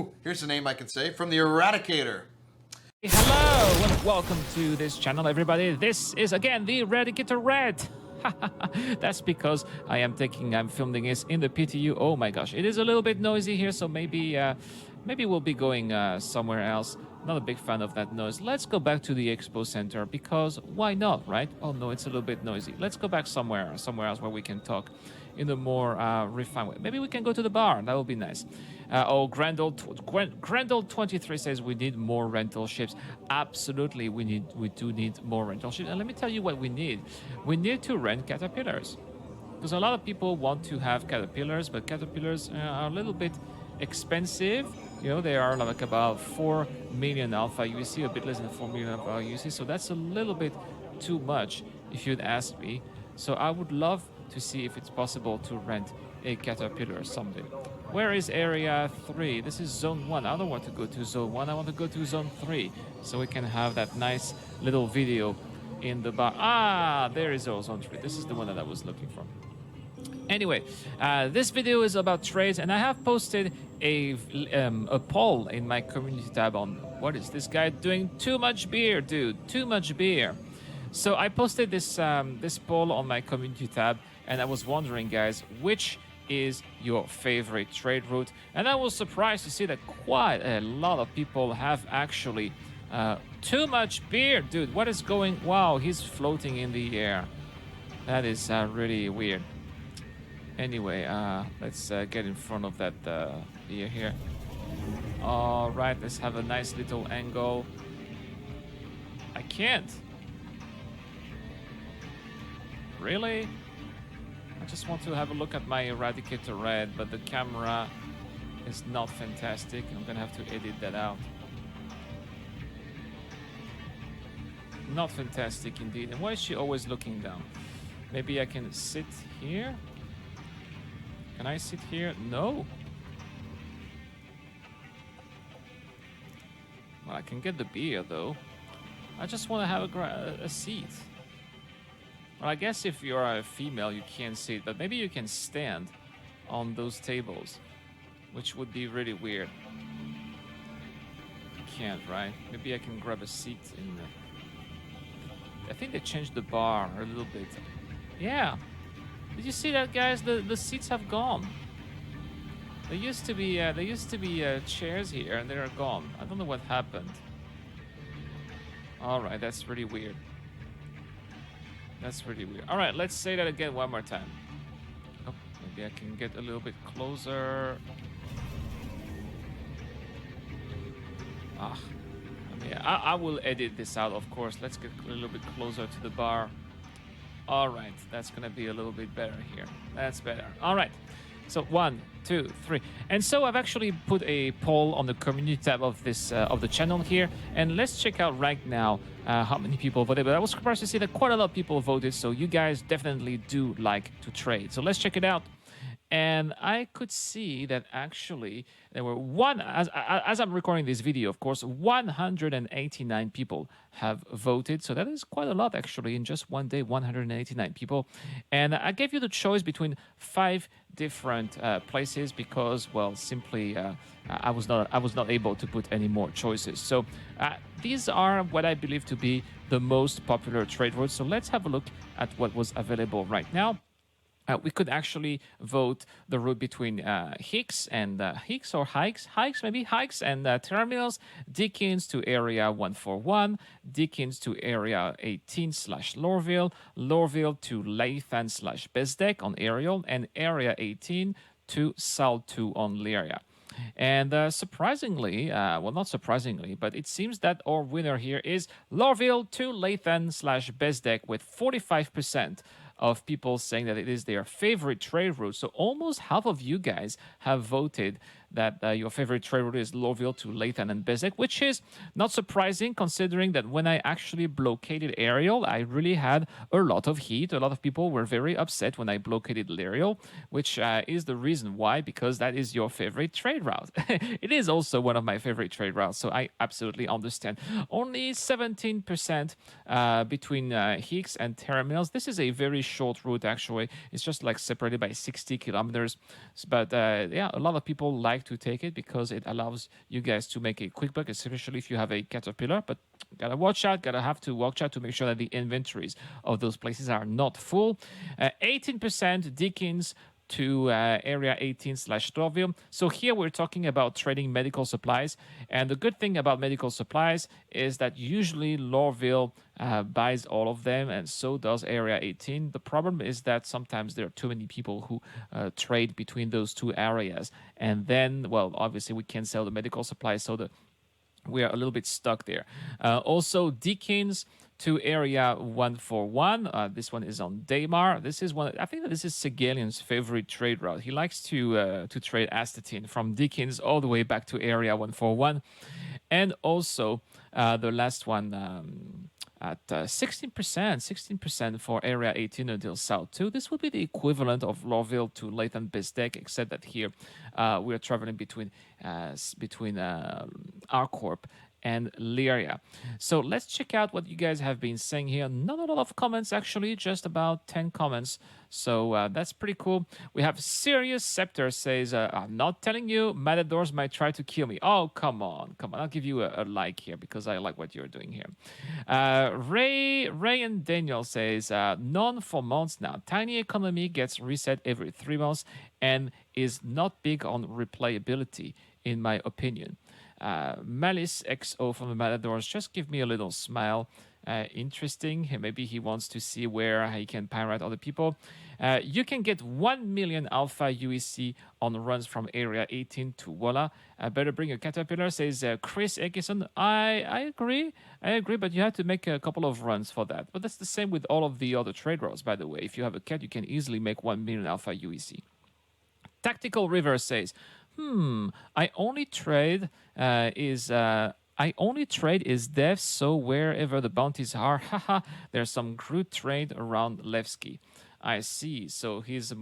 Ooh, here's a name I can say from the Eradicator. Hello and welcome to this channel, everybody. This is again the Eradicator Red. That's because I'm filming this in the PTU. Oh my gosh, it is a little bit noisy here, so maybe we'll be going somewhere else. Not a big fan of that noise. Let's go back to the Expo Center because why not, right? Oh no, it's a little bit noisy. Let's go back somewhere else where we can talk in a more refined way. Maybe we can go to the bar. That would be nice. Grendel 23 says we need more rental ships. Absolutely, we do need more rental ships. And let me tell you what we need. We need to rent caterpillars, because a lot of people want to have caterpillars, but caterpillars are a little bit expensive. You know, they are like about 4 million alpha USC, a bit less than 4 million alpha USC. So that's a little bit too much, if you'd ask me. So I would love to see if it's possible to rent a caterpillar someday. Where is area 3? This is zone 1. I don't want to go to zone 1. I want to go to zone 3 so we can have that nice little video in the bar. Ah, there is zone 3. This is the one that I was looking for. Anyway, this video is about trades, and I have posted a poll in my community tab on what is this guy doing? Too much beer, dude. Too much beer. So I posted this this poll on my community tab, and I was wondering, guys, which is your favorite trade route? And I was surprised to see that quite a lot of people have actually too much beer, dude. What is going? Wow, he's floating in the air. That is really weird. Anyway, let's get in front of that beer here. All right, let's have a nice little angle. I can't. Really? I just want to have a look at my Eradicator Red, but the camera is not fantastic. I'm gonna have to edit that out. Not fantastic indeed. And why is she always looking down? Maybe I can sit here? Can I sit here? No. Well, I can get the beer though. I just want to have a seat. Well, I guess if you're a female, you can't sit, but maybe you can stand on those tables, which would be really weird. You can't, right? Maybe I can grab a seat in the... I think they changed the bar a little bit. Yeah. Did you see that, guys? The seats have gone. There used to be chairs here, and they are gone. I don't know what happened. All right, that's really weird. That's really weird. All right, let's say that again one more time. Oh, maybe I can get a little bit closer. I will edit this out, of course. Let's get a little bit closer to the bar. All right, that's gonna be a little bit better here. That's better. All right, so 1, 2, 3, and so I've actually put a poll on the community tab of this of the channel here, and let's check out right now how many people voted. But I was surprised to see that quite a lot of people voted. So you guys definitely do like to trade. So let's check it out. And I could see that actually there were as I'm recording this video, of course, 189 people have voted. So that is quite a lot actually in just one day, 189 people. And I gave you the choice between 5 different places because, well, simply I was not able to put any more choices. So these are what I believe to be the most popular trade routes. So let's have a look at what was available right now. We could actually vote the route between Hicks and Hicks or Hikes and Terminals, Dickens to Area 141, Dickens to Area 18/Lorville, Lorville to Lathan/Bezdek on Ariel, and Area 18 to Sal 2 on Lyria. And surprisingly, well, not surprisingly, but it seems that our winner here is Lorville to Lathan/Bezdek with 45% of people saying that it is their favorite trade route. So almost half of you guys have voted that your favorite trade route is Lorville to Lathan and Bezdek, which is not surprising considering that when I actually blockaded Ariel, I really had a lot of heat. A lot of people were very upset when I blockaded Ariel, which is the reason why, because that is your favorite trade route. It is also one of my favorite trade routes, so I absolutely understand. Only 17% between Hicks and Terminals. This is a very short route, actually. It's just like separated by 60 kilometers. But yeah, a lot of people like like to take it because it allows you guys to make a quick buck, especially if you have a caterpillar. But gotta watch out, to watch out to make sure that the inventories of those places are not full. 18% Dickens to Area 18/Lorville. So here we're talking about trading medical supplies. And the good thing about medical supplies is that usually Lorville buys all of them, and so does Area 18. The problem is that sometimes there are too many people who trade between those two areas. And then, well, obviously we can't sell the medical supplies, so we are a little bit stuck there. Also, Dickens to Area 141. This one is on Daymar. This is one. I think that this is Segalian's favorite trade route. He likes to trade astatine from Dickens all the way back to Area 141, and also the last one. At 16% for Area 18 until South 2. This would be the equivalent of Lorville to Leighton Bistek, except that here we are traveling between Arcorp and Lyria. So let's check out what you guys have been saying here. Not a lot of comments, actually, just about 10 comments. So that's pretty cool. We have Sirius Scepter says, I'm not telling you, Matadors might try to kill me. Oh, come on. I'll give you a like here because I like what you're doing here. Ray and Daniel says, none for months now. Tiny economy gets reset every 3 months and is not big on replayability, in my opinion. Malice XO from the Matadors, just give me a little smile. Interesting. Maybe he wants to see where he can pirate other people. You can get 1 million Alpha UEC on runs from Area 18 to Walla. Better bring a caterpillar, says Chris Ekison. I agree, but you have to make a couple of runs for that. But that's the same with all of the other trade routes, by the way. If you have a cat, you can easily make 1 million Alpha UEC. Tactical River says, I only trade is dev, so wherever the bounties are, haha, there's some crude trade around Levski. I see. So he's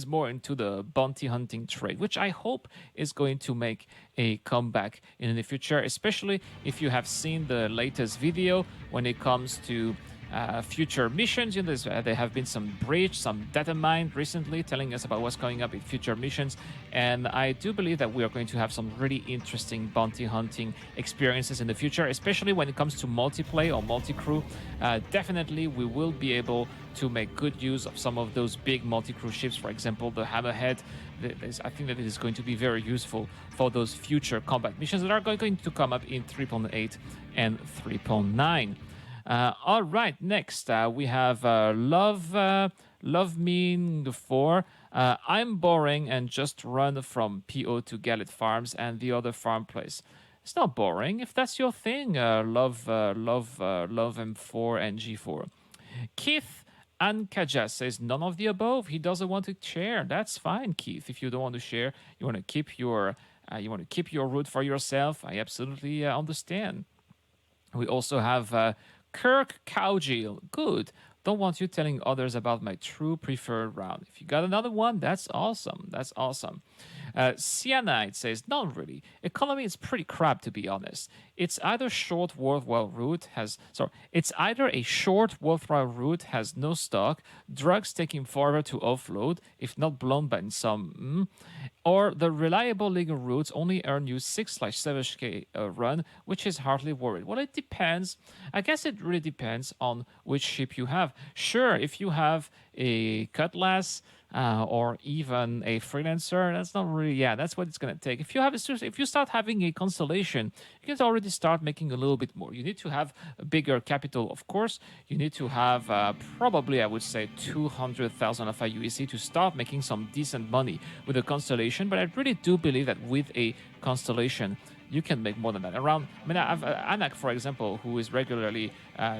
more into the bounty hunting trade, which I hope is going to make a comeback in the future, especially if you have seen the latest video when it comes to future missions. You know, there have been some breach, some data mined recently telling us about what's coming up in future missions, and I do believe that we are going to have some really interesting bounty hunting experiences in the future, especially when it comes to multiplayer or multi-crew. Definitely we will be able to make good use of some of those big multi-crew ships, for example the Hammerhead. I think that it is going to be very useful for those future combat missions that are going to come up in 3.8 and 3.9. All right, next we have Love Mean 4. I'm boring and just run from PO to Gallet Farms and the other farm place. It's not boring if that's your thing. Love M4 and G4. Keith Ankaja says none of the above. He doesn't want to share. That's fine, Keith. If you don't want to share, you want to keep your route for yourself. I absolutely understand. We also have Kirk Cowgill. Good. Don't want you telling others about my true preferred route. If you got another one, that's awesome. Cyanide says, not really. Economy is pretty crap, to be honest. It's either a short worthwhile route has no stock, drugs taking forever to offload, if not blown by some, or the reliable legal routes only earn you 6/7k a run, which is hardly worth it. Well, it depends. I guess it really depends on which ship you have. Sure, if you have a Cutlass or even a Freelancer, that's not really, that's what it's going to take. If you start having a Constellation, you can already start making a little bit more. You need to have a bigger capital, of course. You need to have probably, I would say, 200,000 of UEC to start making some decent money with a Constellation. But I really do believe that with a Constellation, you can make more than that. Anak, for example, who is regularly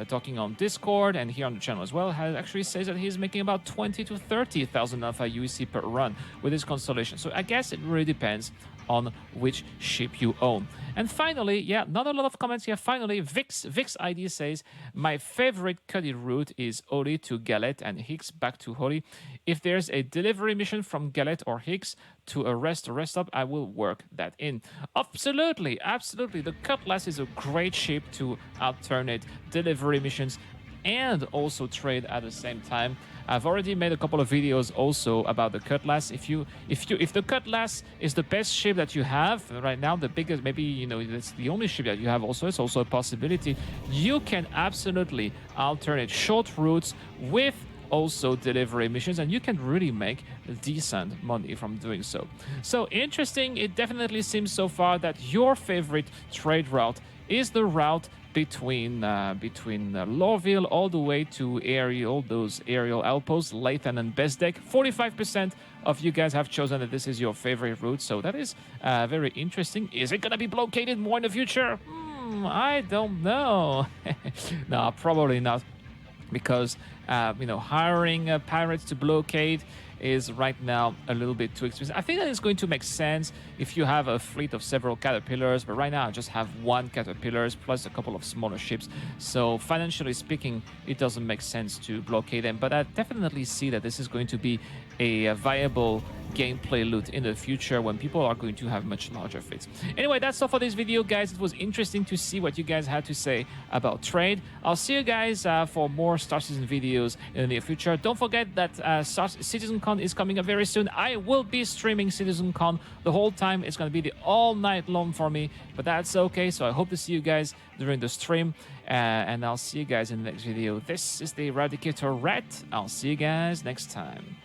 talking on Discord and here on the channel as well, actually says that he's making about 20 to 30,000 Alpha UEC per run with his Constellation. So I guess it really depends on which ship you own. And finally, not a lot of comments here. Finally, Vix ID says, my favorite Cuddy route is Oli to Gallet and Hicks back to Holly. If there's a delivery mission from Gallet or Hicks to a rest stop, I will work that in. Absolutely. The Cutlass is a great ship to alternate delivery missions and also trade at the same time. I've already made a couple of videos also about the Cutlass. If the Cutlass is the best ship that you have right now, the biggest, maybe, you know, it's the only ship that you have also, it's also a possibility. You can absolutely alternate short routes with also delivery missions, and you can really make decent money from doing so. So interesting. It definitely seems so far that your favorite trade route is the route between Lorville all the way to Ariel, those aerial outposts, Lathan and Bezdek. 45% of you guys have chosen that this is your favorite route, so that is very interesting. Is it gonna be blockaded more in the future? I don't know. No, probably not, because you know, hiring pirates to blockade is right now a little bit too expensive. I think that it's going to make sense if you have a fleet of several caterpillars, but right now I just have one caterpillars plus a couple of smaller ships. So financially speaking, it doesn't make sense to blockade them, but I definitely see that this is going to be a viable gameplay loot in the future when people are going to have much larger fleets. Anyway, that's all for this video, guys. It was interesting to see what you guys had to say about trade. I'll see you guys for more Star Citizen videos in the near future. Don't forget that CitizenCon is coming up very soon. I will be streaming CitizenCon the whole time. It's going to be the all night long for me, but that's okay. So I hope to see you guys during the stream, and I'll see you guys in the next video. This is the Eradicator Rat. I'll see you guys next time.